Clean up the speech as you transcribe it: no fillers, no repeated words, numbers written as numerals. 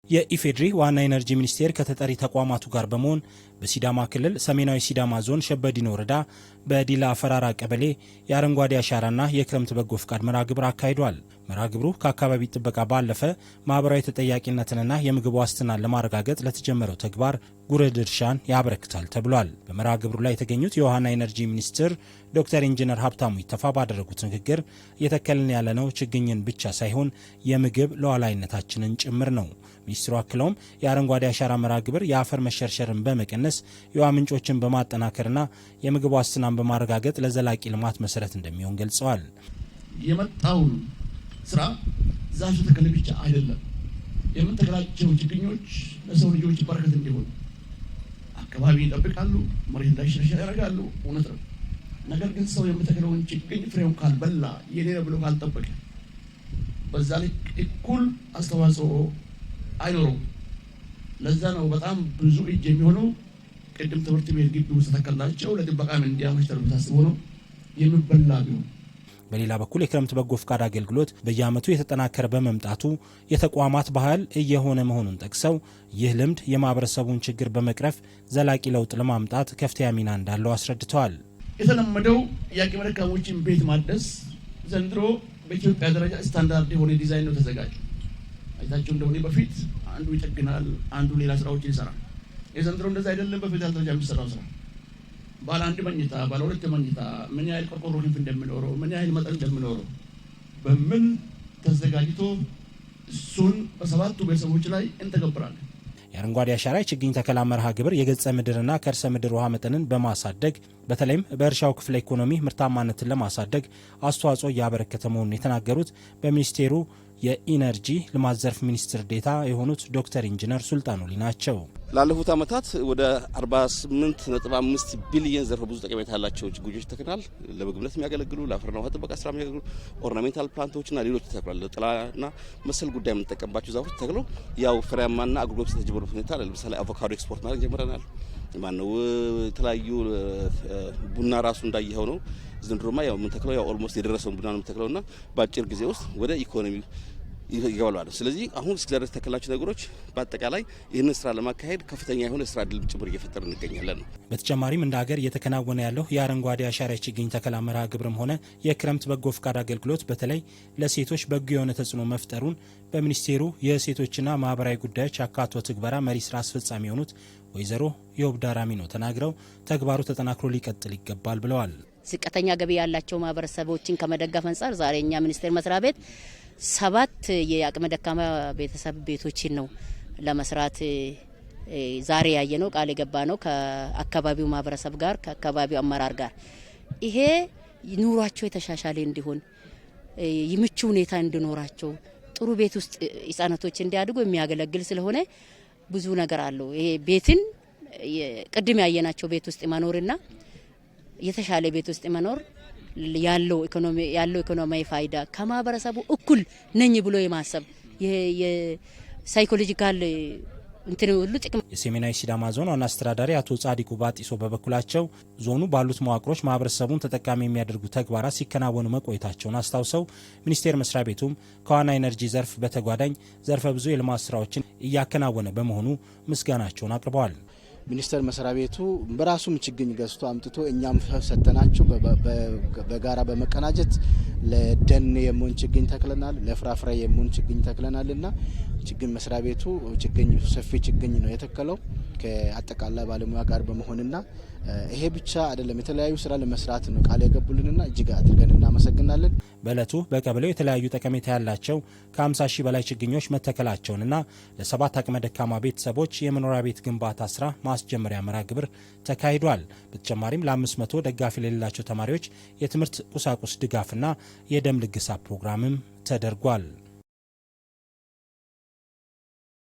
የኢፌድሪ ዋና ኢነርጂ ሚኒስቴር ከተጠሪ ተቋማቱ ጋር በመሆን በሲዳማ ክልል ሰሜናዊ ሲዳማ ዞን ሸበዲኖ ወረዳ በዲላ አፈራራ ቀበሌ የአረንጓዴ አሻራና የክረምት በጎ ፍቃድ መርሃ ግብር አካሂዷል። መርሃ ግብሩ ከአካባቢ ጥበቃ ባለፈ ማህበራዊ ተጠያቂነትንና የምግብ ዋስትናን ለማረጋገጥ ለተጀመረው ተግባር ጉልህ ድርሻን ያበረክታል ተብሏል። በመርሃ ግብሩ ላይ የተገኙት የውሃና ኢነርጂ ሚኒስትር ዶክተር ኢንጂነር ሀብታሙ ኢተፋ ባደረጉት ንግግር እየተከልን ያለነው ችግኝን ብቻ ሳይሆን የምግብ ሉዓላዊነታችንን ጭምር ነው። ሚኒስትሩ አክለውም የአረንጓዴ አሻራ መርሃ ግብር የአፈር መሸርሸርን በመቀነስ የውሃ ምንጮችን በማጠናከርና የምግብ ዋስትናን በማረጋገጥ ለዘላቂ ልማት መሰረት እንደሚሆን ገልጸዋል። የመጣውን ስራ ዛፍ ተከለ ብቻ አይደለም፣ የምንተክላቸው ችግኞች ለሰው ልጆች በረከት እንዲሆኑ አካባቢ ይጠብቃሉ፣ መሬት እንዳይሸረሸር ያደርጋሉ። እውነት ነው። ነገር ግን ሰው የምተክለውን ችግኝ ፍሬውን ካልበላ የኔ ነው ብሎ ካልጠበቀ በዛ ላይ እኩል አስተዋጽኦ አይኖረውም። ለዛ ነው በጣም ብዙ እጅ የሚሆነው ቅድም ትምህርት ቤት ግቢ ውስጥ ተከላቸው ለጥበቃም እንዲያመች ተርቦ ታስቦ ነው የሚበላ ቢሆን። በሌላ በኩል የክረምት በጎ ፍቃድ አገልግሎት በየዓመቱ የተጠናከረ በመምጣቱ የተቋማት ባህል እየሆነ መሆኑን ጠቅሰው ይህ ልምድ የማህበረሰቡን ችግር በመቅረፍ ዘላቂ ለውጥ ለማምጣት ከፍተኛ ሚና እንዳለው አስረድተዋል። የተለመደው የአቅመ ደካሞችን ቤት ማደስ ዘንድሮ በኢትዮጵያ ደረጃ ስታንዳርድ የሆነ ዲዛይን ነው ተዘጋጁ። አይታችሁ እንደሆነ በፊት አንዱ ይጠግናል፣ አንዱ ሌላ ስራዎችን ይሰራል። የዘንድሮ እንደዛ አይደለም። በፌደራል ደረጃ የሚሰራው ስራ ባለ አንድ መኝታ፣ ባለ ሁለት መኝታ ምን ያህል ቆርቆሮ ግንብ እንደሚኖረው ምን ያህል መጠን እንደሚኖረው በምን ተዘጋጅቶ እሱን በሰባቱ ቤተሰቦች ላይ እንተገብራለን። የአረንጓዴ አሻራ የችግኝ ተከላ መርሃ ግብር የገጸ ምድርና ከርሰ ምድር ውሃ መጠንን በማሳደግ በተለይም በእርሻው ክፍለ ኢኮኖሚ ምርታማነትን ለማሳደግ አስተዋጽኦ እያበረከተ መሆኑን የተናገሩት በሚኒስቴሩ የኢነርጂ ልማት ዘርፍ ሚኒስትር ዴኤታ የሆኑት ዶክተር ኢንጂነር ሱልጣን ኡሊ ናቸው። ላለፉት ዓመታት ወደ 48.5 ቢሊዮን ዘርፈ ብዙ ጠቀሜታ ያላቸው ችግኞች ተክለናል። ለምግብነት የሚያገለግሉ ለአፈርና ውሃ ጥበቃ ስራ የሚያገለግሉ ኦርናሜንታል ፕላንቶችና ሌሎች ተክሏል። ለጥላና መሰል ጉዳይ የምንጠቀምባቸው ዛፎች ተክለው ያው ፍሬያማና አገልግሎት የተጀመሩበት ሁኔታ ለምሳሌ አቮካዶ ኤክስፖርት ማድረግ ጀምረናል። ማነው የተለያዩ ቡና ራሱ እንዳየኸው ነው። ዘንድሮማ ያው የምንተክለው ያው ኦልሞስት የደረሰውን ቡና ነው የምንተክለውና በአጭር ጊዜ ውስጥ ወደ ኢኮኖሚ ይገባሉ። ስለዚህ አሁን እስከዛሬ ተከላቸው ነገሮች በአጠቃላይ ይህንን ስራ ለማካሄድ ከፍተኛ የሆነ ስራ ዕድል ጭምር እየፈጠረ እንገኛለን። በተጨማሪም እንደ ሀገር እየተከናወነ ያለው የአረንጓዴ አሻራ የችግኝ ተከላ መርሃ ግብርም ሆነ የክረምት በጎ ፍቃድ አገልግሎት በተለይ ለሴቶች በጎ የሆነ ተጽዕኖ መፍጠሩን በሚኒስቴሩ የሴቶችና ማህበራዊ ጉዳዮች አካቶ ትግበራ መሪ ስራ አስፈጻሚ የሆኑት ወይዘሮ የውብዳር አሚኖ ተናግረው ተግባሩ ተጠናክሮ ሊቀጥል ይገባል ብለዋል። ዝቅተኛ ገቢ ያላቸው ማህበረሰቦችን ከመደገፍ አንጻር ዛሬ እኛ ሚኒስቴር መስሪያ ቤት 7 የአቅመ ደካማ ቤተሰብ ቤቶችን ነው ለመስራት ዛሬ ያየነው ቃል የገባ ነው ከአካባቢው ማህበረሰብ ጋር ከአካባቢው አመራር ጋር ይሄ ኑሯቸው የተሻሻለ እንዲሆን ይምቹ ሁኔታ እንዲኖራቸው ጥሩ ቤት ውስጥ ህጻናቶች እንዲያድጉ የሚያገለግል ስለሆነ ብዙ ነገር አለው። ይሄ ቤትን ቅድም ያየናቸው ቤት ውስጥ መኖርና የተሻለ ቤት ውስጥ መኖር ያለው ኢኮኖሚያዊ ፋይዳ ከማህበረሰቡ እኩል ነኝ ብሎ የማሰብ የሳይኮሎጂካል እንትን ሁሉ ጥቅም። የሰሜናዊ ሲዳማ ዞን ዋና አስተዳዳሪ አቶ ጻዲቁ ባጢሶ በበኩላቸው ዞኑ ባሉት መዋቅሮች ማህበረሰቡን ተጠቃሚ የሚያደርጉ ተግባራት ሲከናወኑ መቆየታቸውን አስታውሰው ሚኒስቴር መስሪያ ቤቱም ከዋና ኢነርጂ ዘርፍ በተጓዳኝ ዘርፈ ብዙ የልማት ስራዎችን እያከናወነ በመሆኑ ምስጋናቸውን አቅርበዋል። ሚኒስቴር መስሪያ ቤቱ በራሱም ችግኝ ገዝቶ አምጥቶ እኛም ሰጠናቸው። በጋራ በመቀናጀት ለደን የሚሆን ችግኝ ተክለናል፣ ለፍራፍሬ የሚሆን ችግኝ ተክለናልና ችግኝ መስሪያ ቤቱ ችግኝ ሰፊ ችግኝ ነው የተከለው ከአጠቃላይ ባለሙያ ጋር በመሆንና ይሄ ብቻ አይደለም የተለያዩ ስራ ለመስራት ነው ቃል የገቡልንና እጅግ አድርገን እናመሰግናለን። በእለቱ በቀበሌው የተለያዩ ጠቀሜታ ያላቸው ከ50 ሺህ በላይ ችግኞች መተከላቸውንና ለ7 አቅመ ደካማ ቤተሰቦች የመኖሪያ ቤት ግንባታ ስራ ማስጀመሪያ መርሃ ግብር ተካሂዷል። በተጨማሪም ለ500 ደጋፊ ለሌላቸው ተማሪዎች የትምህርት ቁሳቁስ ድጋፍና የደም ልገሳ ፕሮግራምም ተደርጓል።